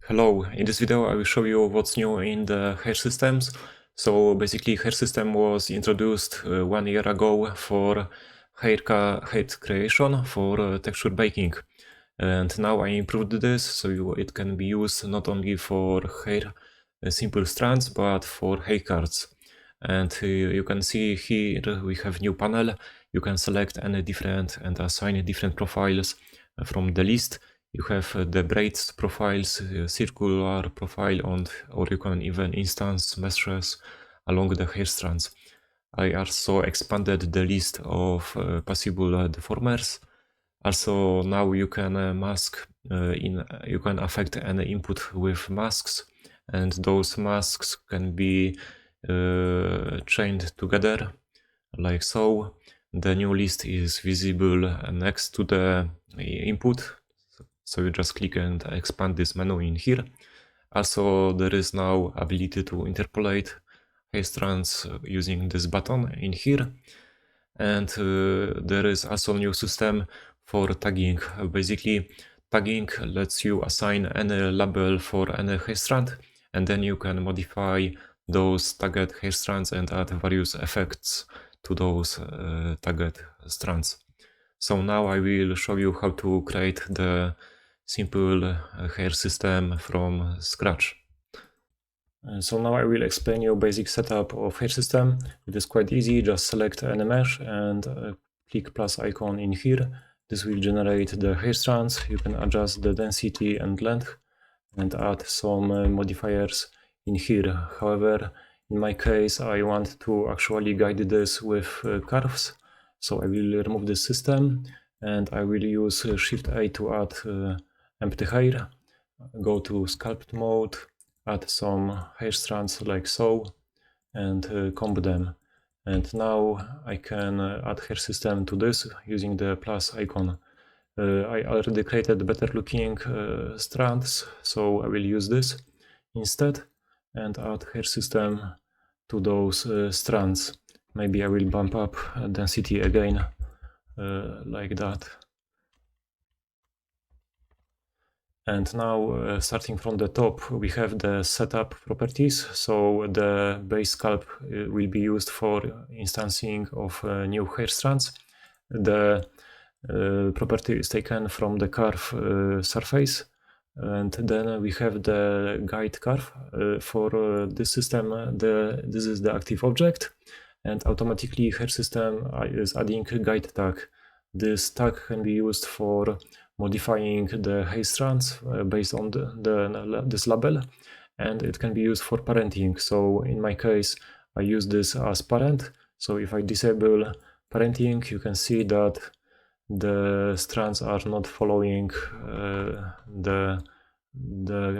Hello, in this video I will show you what's new in the hair systems. So basically hair system was introduced 1 year ago for hair creation for texture baking. And now I improved this so it can be used not only for hair simple strands but for haircards. And you can see here we have new panel. You can select any different and assign different profiles from the list. You have the braids profiles, circular profile, or you can even instance meshes along the hair strands. I also expanded the list of possible deformers. Also, now you can mask you can affect any input with masks, and those masks can be chained together like so. The new list is visible next to the input. So you just click and expand this menu in here. Also, there is now ability to interpolate hair strands using this button in here. And there is also new system for tagging. Basically, tagging lets you assign any label for any hair strand, and then you can modify those tagged hair strands and add various effects to those tagged strands. So now I will show you how to create the simple hair system from scratch. So now I will explain you basic setup of hair system. It is quite easy. Just select any mesh and click plus icon in here. This will generate the hair strands. You can adjust the density and length and add some modifiers in here. However, in my case, I want to actually guide this with curves. So I will remove this system and I will use Shift A to add empty hair. Go to sculpt mode, add some hair strands like so, and comb them. And now I can add hair system to this using the plus icon. I already created better looking strands, so I will use this instead and add hair system to those strands. Maybe I will bump up density again, like that. And now, starting from the top, we have the setup properties. So the base sculpt will be used for instancing of new hair strands. The property is taken from the curve surface. And then we have the guide curve. For this system, this is the active object. And automatically hair system is adding a guide tag. This tag can be used for modifying the hair strands based on this label, and it can be used for parenting. So in my case, I use this as parent. So if I disable parenting, you can see that the strands are not following the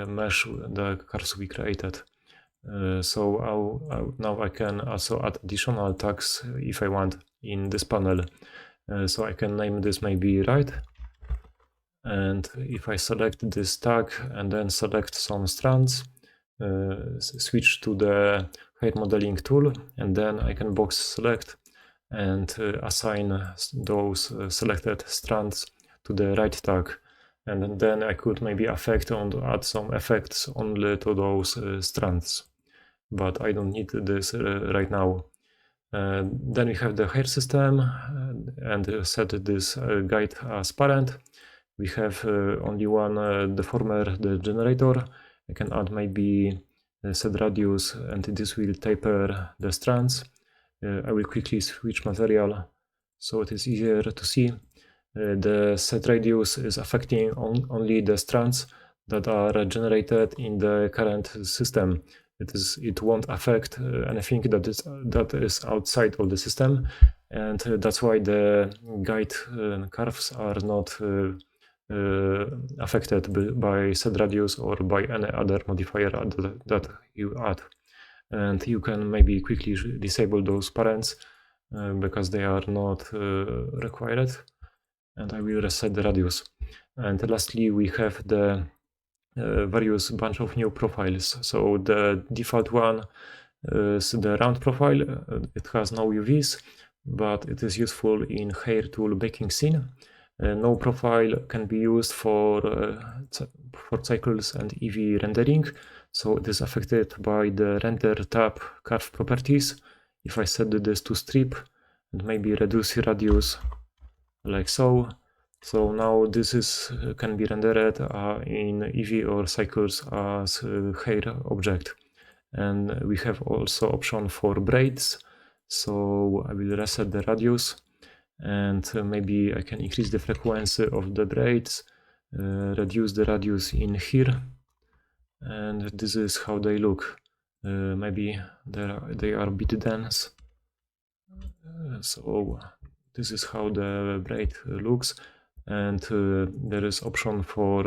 mesh, the curves we created. So now I can also add additional tags if I want in this panel. So I can name this maybe right. And if I select this tag and then select some strands, switch to the hair modeling tool, and then I can box select and assign those selected strands to the right tag. And then I could maybe add some effects only to those strands. But I don't need this right now. Then we have the hair system and set this guide as parent. We have only one deformer, the generator. I can add maybe set radius, and this will taper the strands. I will quickly switch material so it is easier to see. The set radius is affecting only the strands that are generated in the current system. It won't affect anything that is outside of the system, and that's why the guide curves are not affected by set radius or by any other modifier that you add. And you can maybe quickly disable those parents because they are not required. And I will reset the radius. And lastly, we have the various bunch of new profiles. So the default one is the round profile. It has no UVs, but it is useful in hair tool baking scene. No profile can be used for cycles and EV rendering, so it is affected by the render tab curve properties. If I set this to strip and maybe reduce radius like so, so now this is can be rendered in EV or cycles as hair object. And we have also option for braids, so I will reset the radius, and maybe I can increase the frequency of the braids, reduce the radius in here, and this is how they look. Maybe they are a bit dense. So this is how the braid looks, and there is option for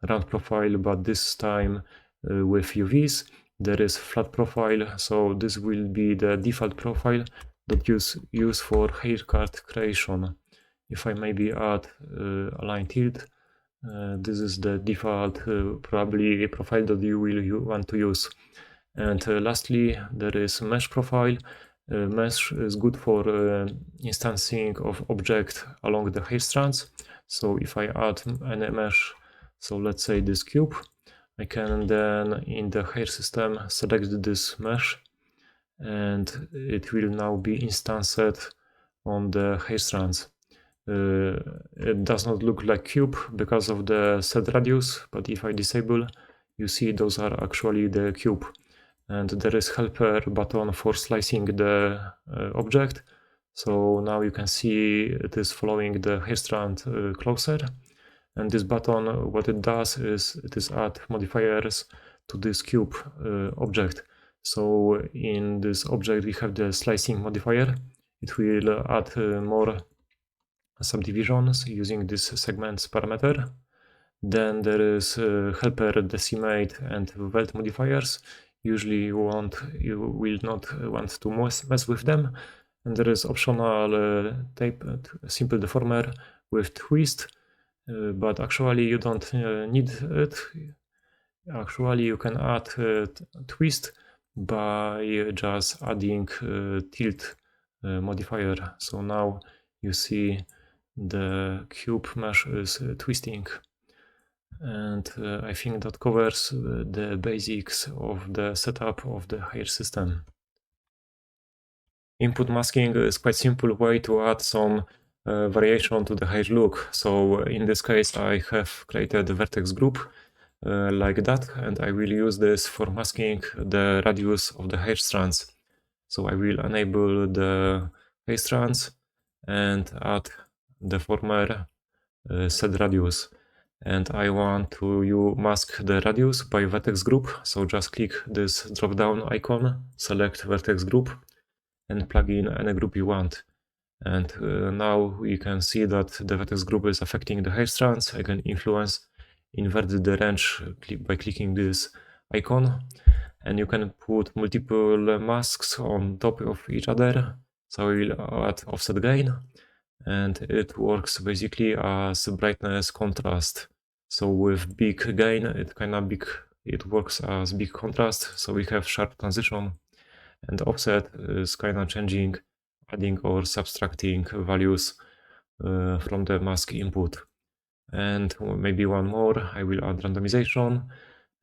round profile, but this time with UVs. There is flat profile, so this will be the default profile that use for haircard creation. If I maybe add align tilt, this is the default probably profile that you will want to use. And lastly, there is mesh profile. Mesh is good for instancing of object along the hair strands. So if I add any mesh, so let's say this cube, I can then in the hair system select this mesh, and it will now be instanced on the hair strands. It does not look like cube because of the set radius, but if I disable, you see those are actually the cube. And there is helper button for slicing the object. So now you can see it is following the hair strand closer. And this button, what it does is it is add modifiers to this cube object. So in this object we have the slicing modifier. It will add more subdivisions using this segments parameter. Then there is helper decimate and weld modifiers. Usually you will not want to mess with them. And there is optional tape simple deformer with twist, but actually you don't need it. Actually you can add twist by just adding tilt modifier. So now you see the cube mesh is twisting. And I think that covers the basics of the setup of the hair system. Input masking is quite simple way to add some variation to the hair look. So in this case, I have created a vertex group like that, and I will use this for masking the radius of the hair strands. So I will enable the hair strands and add the former set radius. And I want to mask the radius by vertex group. So just click this drop down icon, select vertex group, and plug in any group you want. And now you can see that the vertex group is affecting the hair strands. I can invert the range by clicking this icon, and you can put multiple masks on top of each other. So I will add offset gain, and it works basically as brightness contrast. So with big gain, it works as big contrast. So we have sharp transition, and offset is kind of changing, adding or subtracting values from the mask input. And maybe one more, I will add randomization,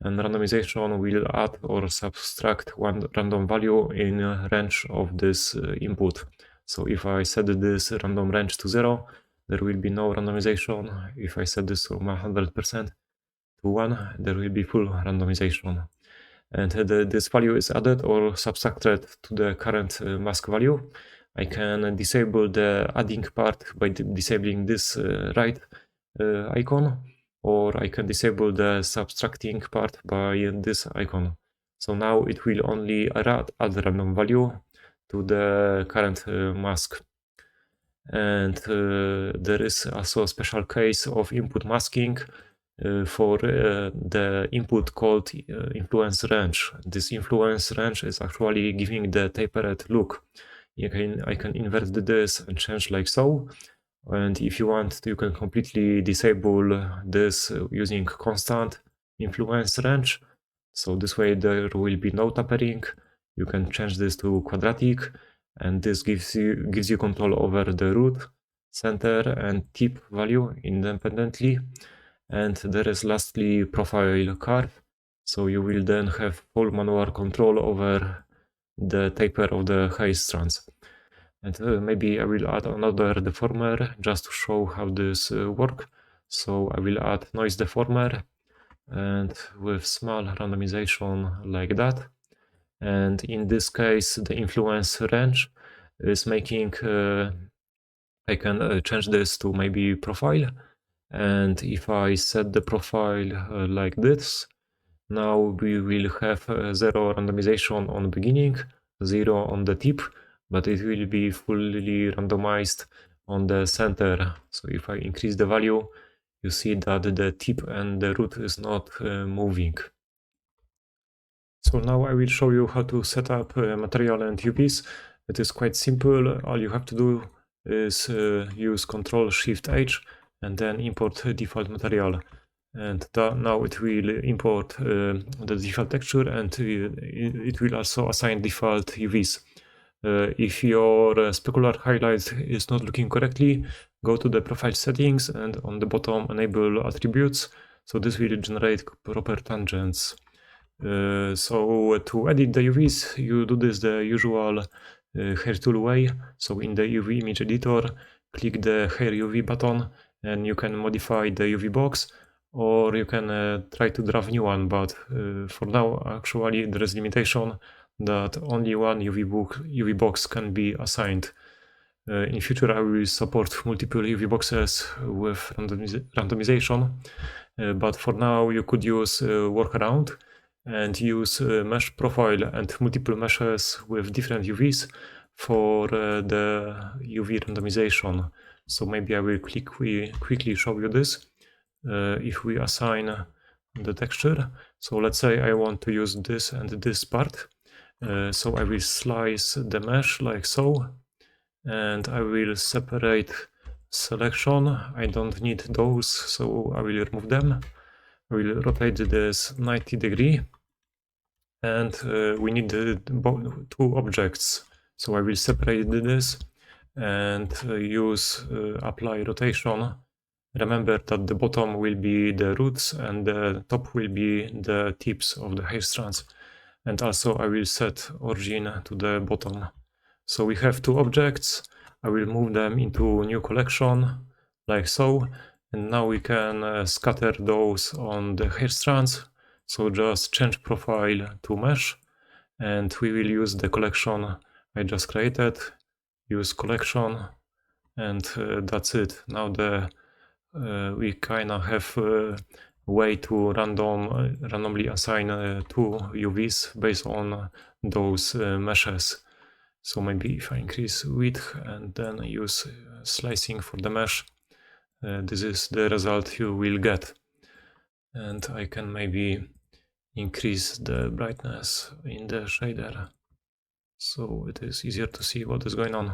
and randomization will add or subtract one random value in a range of this input. So if I set this random range to 0, there will be no randomization. If I set this from 100% to 1, there will be full randomization. And this value is added or subtracted to the current mask value. I can disable the adding part by disabling this right icon, or I can disable the subtracting part by this icon. So now it will only add random value to the current mask. And there is also a special case of input masking for the input called influence range. This influence range is actually giving the tapered look. I can invert this and change like so. And if you want, you can completely disable this using constant influence range. So this way there will be no tapering. You can change this to quadratic, and this gives you control over the root. center and tip value independently. And there is lastly profile curve. So you will then have full manual control over the taper of the hair strands. And maybe I will add another deformer just to show how this works. So I will add noise deformer and with small randomization like that. And in this case, the influence range is making, I can change this to maybe profile. And if I set the profile like this, now we will have 0 randomization on beginning, 0 on the tip, but it will be fully randomized on the center. So if I increase the value, you see that the tip and the root is not moving. So now I will show you how to set up material and UVs. It is quite simple. All you have to do is use Ctrl-Shift-H and then import default material. And now it will import the default texture, and it will also assign default UVs. If your specular highlight is not looking correctly, go to the profile settings and on the bottom enable attributes. So this will generate proper tangents. So to edit the UVs, you do this the usual hair tool way. So in the UV image editor, click the hair UV button and you can modify the UV box, or you can try to draft new one. But for now, actually, there is limitation that only one UV box can be assigned. In future, I will support multiple UV boxes with randomization, but for now, you could use workaround and use mesh profile and multiple meshes with different UVs for the UV randomization. So maybe I will quickly show you this. If we assign the texture, so let's say I want to use this and this part. So I will slice the mesh like so, and I will separate selection. I don't need those, so I will remove them. I will rotate this 90 degree, and we need two objects. So I will separate this and use apply rotation. Remember that the bottom will be the roots and the top will be the tips of the hair strands. And also I will set origin to the bottom. So we have two objects. I will move them into new collection like so. And now we can scatter those on the hair strands. So just change profile to mesh, and we will use the collection I just created. Use collection, and that's it. Now we kind of have a way to randomly assign two UVs based on those meshes. So maybe if I increase width and then use slicing for the mesh, this is the result you will get. And I can maybe increase the brightness in the shader, so it is easier to see what is going on.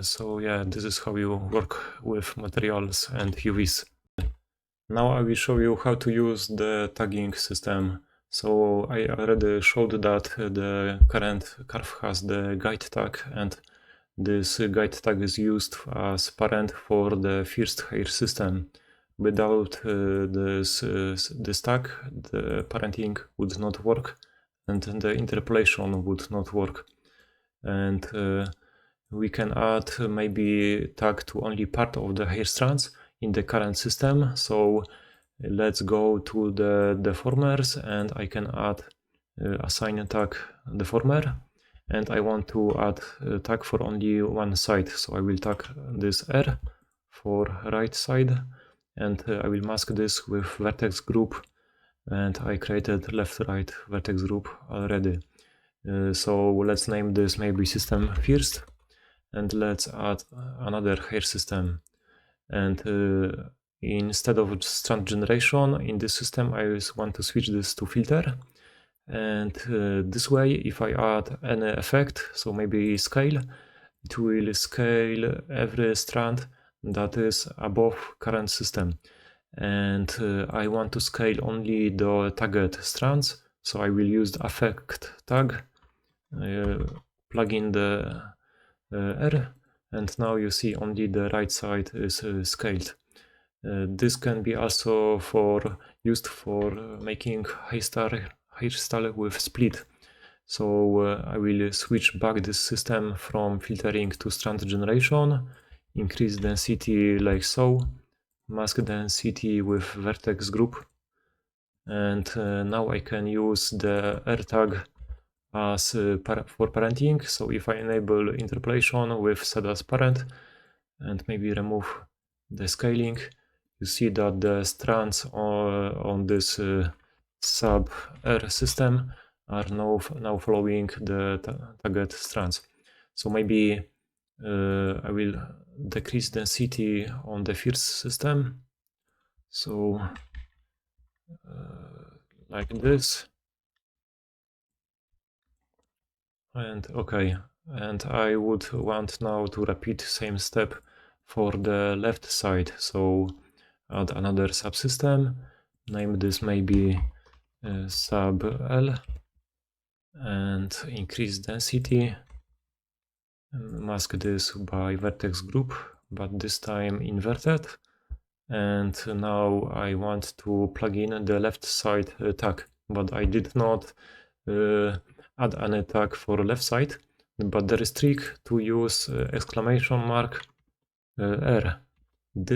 So yeah, this is how you work with materials and UVs. Now I will show you how to use the tagging system. So I already showed that the current curve has the guide tag, and this guide tag is used as parent for the first hair system. Without this tag, the parenting would not work and the interpolation would not work. And we can add maybe tag to only part of the hair strands in the current system. So let's go to the deformers, and I can add assign a tag deformer, and I want to add a tag for only one side. So I will tag this R for right side, and I will mask this with vertex group, and I created left right vertex group already. So let's name this maybe system first, and let's add another hair system. And instead of strand generation in this system, I want to switch this to filter. And this way, if I add any effect, so maybe scale, it will scale every strand that is above current system. And I want to scale only the tagged strands, so I will use the affect tag, plug in the R, and now you see only the right side is scaled. This can be also used for making hairstyle with split. So I will switch back this system from filtering to strand generation, increase density like so, mask density with vertex group, and now I can use the R tag as for parenting. So if I enable interpolation with set as parent and maybe remove the scaling, you see that the strands on this sub R system are now following the target strands. So maybe I will decrease density on the first system. So like this. And okay, and I would want now to repeat same step for the left side. So add another subsystem, name this maybe sub L, and increase density, mask this by vertex group, but this time inverted. And now I want to plug in the left side tag, but I did not add any tag for left side, but there is trick to use exclamation mark R.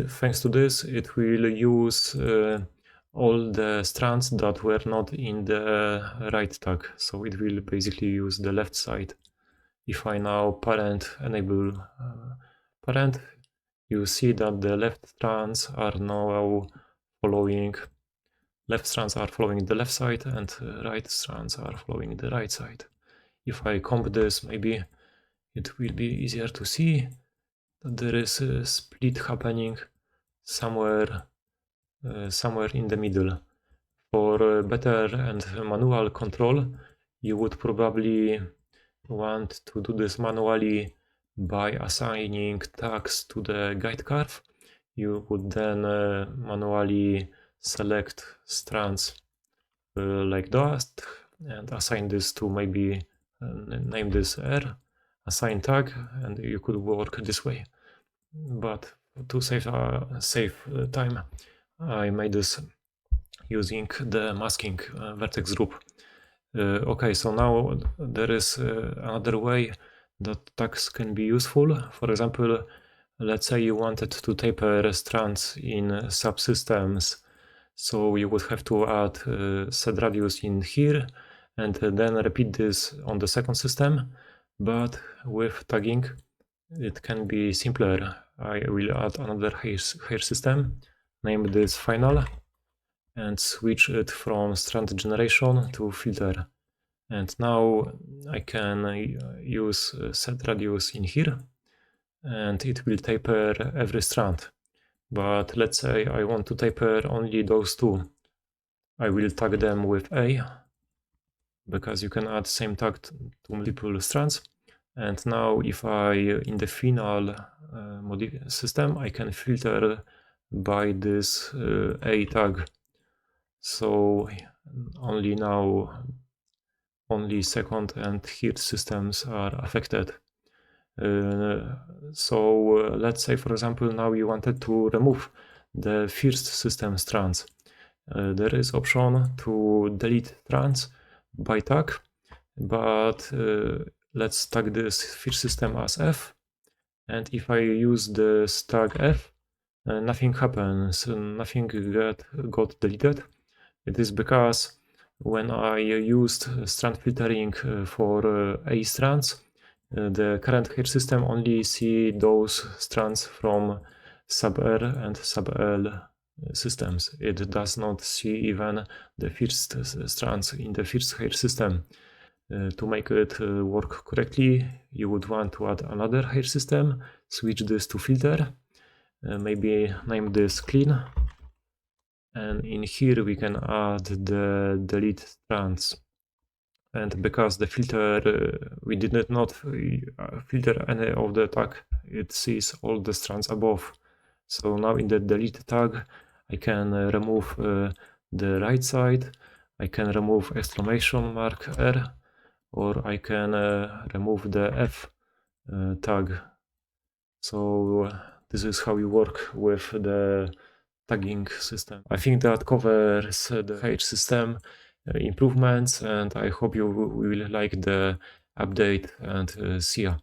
Thanks to this, it will use all the strands that were not in the right tag, so it will basically use the left side. If I now enable parent, you see that the left strands are following the left side and right strands are following the right side. If I comp this, maybe it will be easier to see that there is a split happening somewhere in the middle. For better and manual control, you would probably want to do this manually by assigning tags to the guide curve. You would then manually select strands like that and assign this to maybe name this R, assign tag, and you could work this way. But to save time, I made this using the masking vertex group. Okay, so now there is another way that tags can be useful. For example, let's say you wanted to taper strands in subsystems, so you would have to add set radius in here and then repeat this on the second system. But with tagging, it can be simpler. I will add another hair system, name this final, and switch it from strand generation to filter. And now I can use set radius in here, and it will taper every strand. But let's say I want to taper only those two. I will tag them with A, because you can add same tag to multiple strands. And now if I, in the final system, I can filter by this A tag. So only second and third systems are affected. So let's say, for example, now you wanted to remove the first system strands. There is option to delete strands by tag, but let's tag this first system as F, and if I use this tag F, nothing happens, nothing got deleted. It is because when I used strand filtering for A strands, the current hair system only see those strands from sub R and sub L systems. It does not see even the first strands in the first hair system. To make it work correctly, you would want to add another hair system, switch this to filter, maybe name this clean, and in here we can add the delete strands. And because the filter, we did not filter any of the tag, it sees all the strands above. So now in the delete tag, I can remove the right side, I can remove exclamation mark R, or I can remove the F tag. So this is how you work with the tagging system. I think that covers the H system improvements, and I hope you will like the update, and see ya.